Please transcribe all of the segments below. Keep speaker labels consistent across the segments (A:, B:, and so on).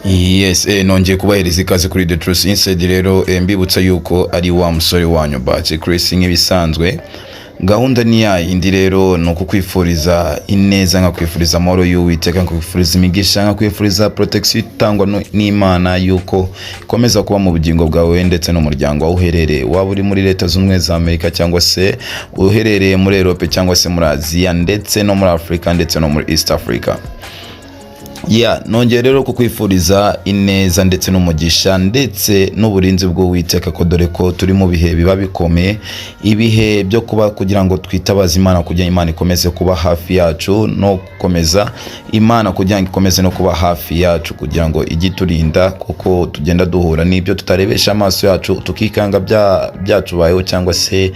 A: Yes, nongeye kubahereza ikaze kuri The Truth Inside. Rero mbibutsa yuko ari wa musore wanyu Bache Chris nk'ibisanzwe. Gahunda ni ya indi rero no kukwifuriza ineza, nka kwifuriza amahoro y'Uwiteka, nka kwifuriza imigisha, nka kwifuriza protection itangwa n'Imana yuko ikomeza kuba mu bugingo bwawe ndetse n'umuryango wawe uherereye, waba uri muri Leta z'Ubumwe za Amerika cyangwa se uherereye muri Europe cyangwa se muri Aziya ndetse no muri Afrika ndetse no muri East Africa. Nongeye rero kukwifuriza ineza ndetse n'umugisha ndetse n'uburinzi bw'Uwiteka, ko dore ko turi mu bihe biba bikomeye, ibihe byo kuba kugira ngo twitabaze Imana kugira Imana ikomeze kuba hafi yacu, no gukomeza Imana kugira ngo ikomeze no kuba hafi yacu kugira ngo igiturinda, kuko tugenda duhura n'ibyo tutarebesha amaso yacu tukikanga byatubayeho cyangwa se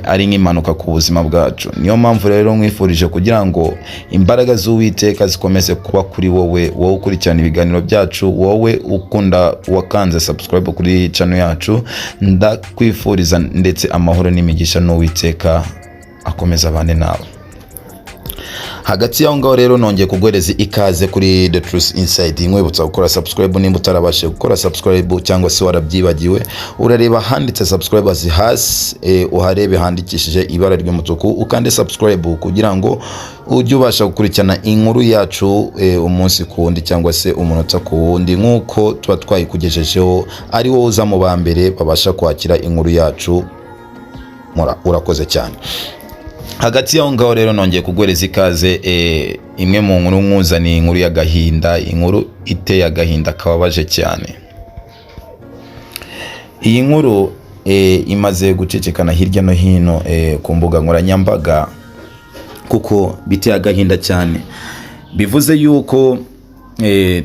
A: ari nk'impanuka ku buzima bwacu. Niyo mpamvu rero mwifurije kugira ngo imbaraga z'Uwiteka zikomeze kuba kuri wowe ukurikirana ibiganiro byacu, wowe ukunda wakanze subscribe kuri channel yacu. Ndakwifuriza ndetse amahoro n'imigisha n'Uwiteka akomeza abane nawe. Hagati yaho ngaho rero nongeye kuguhereza ikaze kuri The Truth Inside. Nkwibutsa gukora subscribe nimba utarabashe gukora subscribe cyangwa se warabyibagiwe, urareba handitse subscribers hasi, uharebe handikishije ibara ry'umutuku ukande subscribe kugira ngo ujye ubasha gukurikirana inkuru yacu umunsi ku wundi cyangwa se umunota ku wundi, nkuko tuba twayikugejejeho ari wowe uza mu ba mbere babasha kwakira inkuru yacu. Urakoze cyane. Hagati yaho ngaho rero nongeye kuguhereza ikaze. Imwe mu nkuru nkuzaniye, inkuru yagahinda, inkuru iteye agahinda kababaje cyane. Iyi nkuru imaze gucicikana hirya no hino ku mbuga nkoranyambaga, kuko biteye agahinda cyane. Bivuze yuko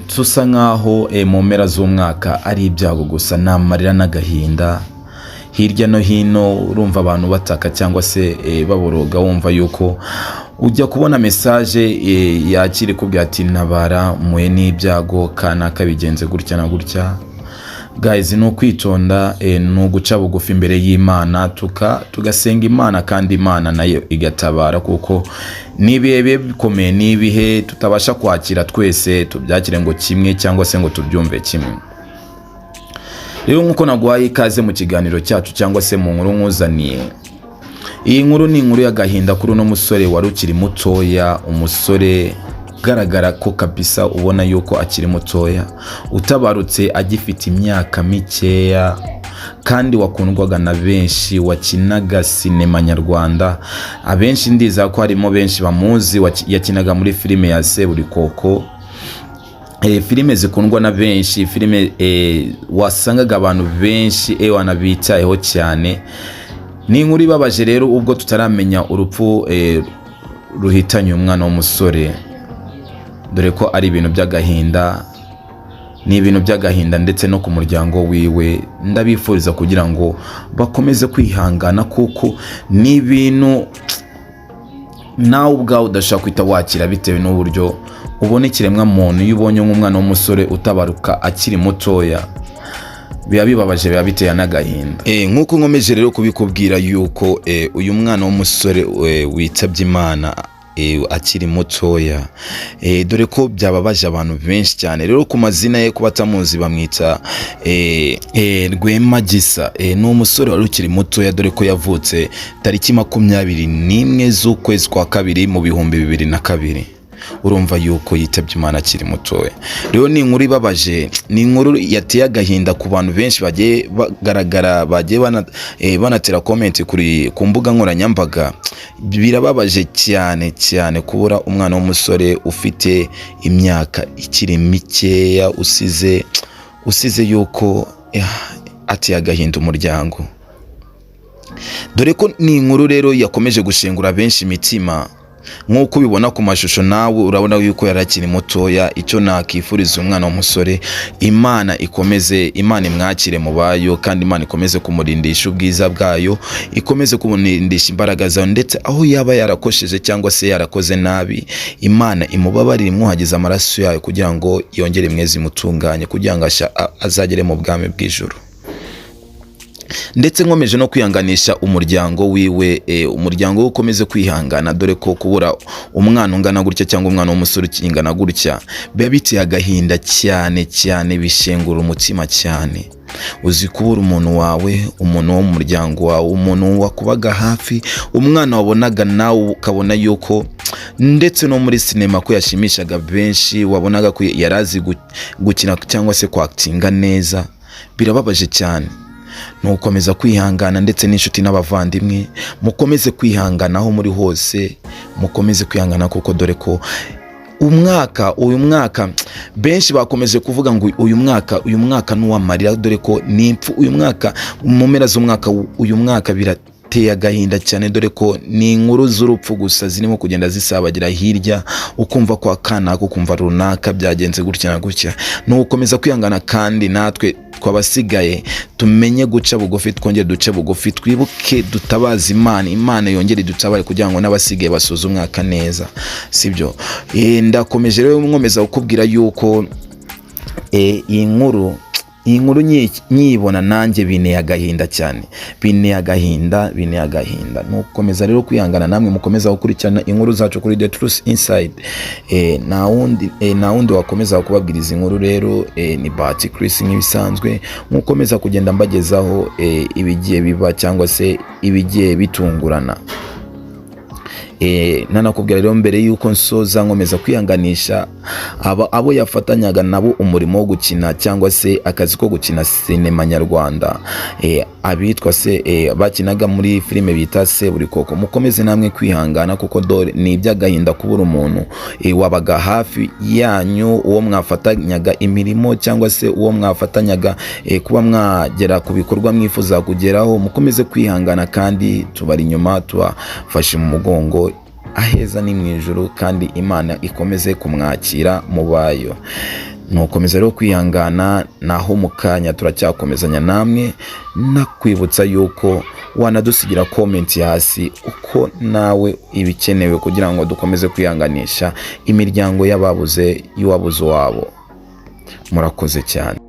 A: tusa nkaho mu mpera z'umwaka ari ibyago gusa, n'amarira n'agahinda hirya no hino. Urumva abantu bataka cyangwa se baboroga, wumva yuko ujya kubona message yakiri kubwira ati ntabara muye n'ibyago kanaka bigenze gutya na gutya. Guys, no kwitonda, no guca bugufi imbere y'Imana, tugasenga Imana kandi Imana nayo igatabara, kuko nibihe bikomeye, nibihe tutabasha kwakira twese tubyakire ngo kimwe cyangwa se ngo tubyumve kimwe. Rero nkuko naguhaye ikaze mu kiganiro cyacu cyangwa se mu nkuru nkuzaniye, iyi nkuru ni inkuru y'agahinda kuri uno musore wari ukiri mutoya, umusore ugaragara ko kabisa ubona yuko akiri mutoya, utabarutse agifite imyaka mikeya, kandi wakundwaga na benshi, wakinaga sinema nyarwanda. Abenshi ndiza ko harimo benshi bamuzi, yakinaga muri filime ya SEBURIKOKO, filime zikundwa na benshi, filime wasangaga abantu benshi wanabitayeho cyane. Ni inkuru ibabaje rero, ubwo tutaramenya urupfu ruhitanye umwana w'umusore, dore ko ari ibintu by'agahinda, ni ibintu by'agahinda ndetse no ku muryango wiwe. Ndabifuriza kugira ngo bakomeze kwihangana, kuko ni ibintu nawe ubwawe udashaka kwita wakira, bitewe n'uburyo ubona ikiremwa muntu. Iyo ubonye nk'umwana w'umusore utabaruka akiri mutoya, biba bibabaje, biba biteye n'agahinda. Nkuko nkomeje rero kubikubwira yuko uyu mwana w'umusore witabye Imana akiri mutoya, dore ko byababaje abantu benshi cyane. Rero ku mazina ye, kuba atamuzi, bamwita Rwema Gisa. Ni umusore wari ukiri mutoya, dore ko yavutse tariki 21 z'ukwezi kwa kabiri mu 2002. Urumva yuko yitabye Imana akiri mutoya. Rero ni inkuru ibabaje, ni inkuru yateye agahinda ku bantu benshi bagiye bagaragara, bagiye banatera comment ku mbuga nkoranyambaga. Birababaje cyane cyane kubura umwana w'umusore ufite imyaka ikiri mikeya, usize yuko ateye agahinda umuryango. Dore ko ni inkuru rero yakomeje gushengura benshi imitima. Nkuko ubibona ku mashusho, nawe urabona yuko yarakiri mutoya. Icyo nakifuriza umwana w'umusore, Imana imwakire mu bayo, kandi Imana ikomeze kumurindisha ubwiza bwayo, ikomeze kumurindisha imbaraga zayo, ndetse aho yaba yarakosheje cyangwa se yarakoze nabi, Imana imubabarire, imwuhagize amaraso yayo kugira ngo yongere mwezi mutunganye, kugira ngo azagere mu bwami bw'ijuru. ndetse nkomeje no kwihanganisha umuryango wiwe, umuryango we ukomeze kwihangana, dore ko kubura umwana ungana gutya cyangwa umwana w'umusore ukingana gutya biba biteye agahinda cyane cyane, bishengura umutima cyane. Uzi kubura umuntu wawe, umuntu wo mu muryango wawe, umuntu wakubaga hafi, umwana wabonaga nawe ukabona yuko ndetse no muri sinema ko yashimishaga benshi, wabonaga ko yarazi gukina cyangwa se kwactinga neza, birababaje cyane. Nukomeza kwihangana, ndetse n'inshuti n'abavandimwe mukomeze kwihangana aho muri hose, mukomeze kwihangana kuko dore ko uyu mwaka benshi bakomeje kuvuga ngo uyu mwaka n'uwamarira, dore ko n'impfu uyu mwaka, mu mpera z'umwaka uyu mwaka birateye agahinda cyane, dore ko ni inkuru z'urupfu gusa zirimo kugenda zisabagira hirya, ukumva kwa kanaka, ukumva runaka byagenze gutya na gutya. Nukomeza kwihangana kandi natwe twabasigaye tumenye guca bugufi, twongere duce bugufi, twibuke dutabaza Imana yongere dutabare kugira ngo n'abasigaye basoze umwaka neza, sibyo? Ndakomeje rero nkomeza kukubwira yuko iyi nkuru nyibona nanjye bineye agahinda cyane, bineye agahinda. Nukomeza rero kwihangana, namwe mukomeza gukurikirana inkuru zacu kuri The Truth Inside. Na wundi wakomeza kubabwiriza inkuru rero ni Bahati Chris nk'ibisanzwe, mukomeza kugenda mbagezaho ibigiye biba cyangwa se ibigiye bitungurana. Nanakubwira rero mbere yuko nsoza, nkomeza kwihanganisha abo yafatanyaga nabo umurimo wo gukina cyangwa se akazi ko gukina sinema nyarwanda, abitwa se bakinaga muri filime bita SEBURIKOKO. Mukomeze namwe kwihangana kuko dore ni iby'agahinda kubura umuntu wabaga hafi yanyu, uwo mwafatanyaga imirimo cyangwa se uwo mwafatanyaga kuba mwagera ku bikorwa mwifuza kugeraho. Mukomeze kwihangana kandi tubari inyuma, tubafashe mu mugongo, aheza ni mu ijuru, kandi Imana ikomeze kumwakira mu bayo. Nukomeza rero kwihangana, naho mu kanya turacyakomezanya namwe, nakwibutsa yuko wanadusigira comment hasi uko nawe ibikenewe kugira ngo dukomeze kwihanganisha imiryango y'ababuze y'uwabuze wabo. Murakoze cyane.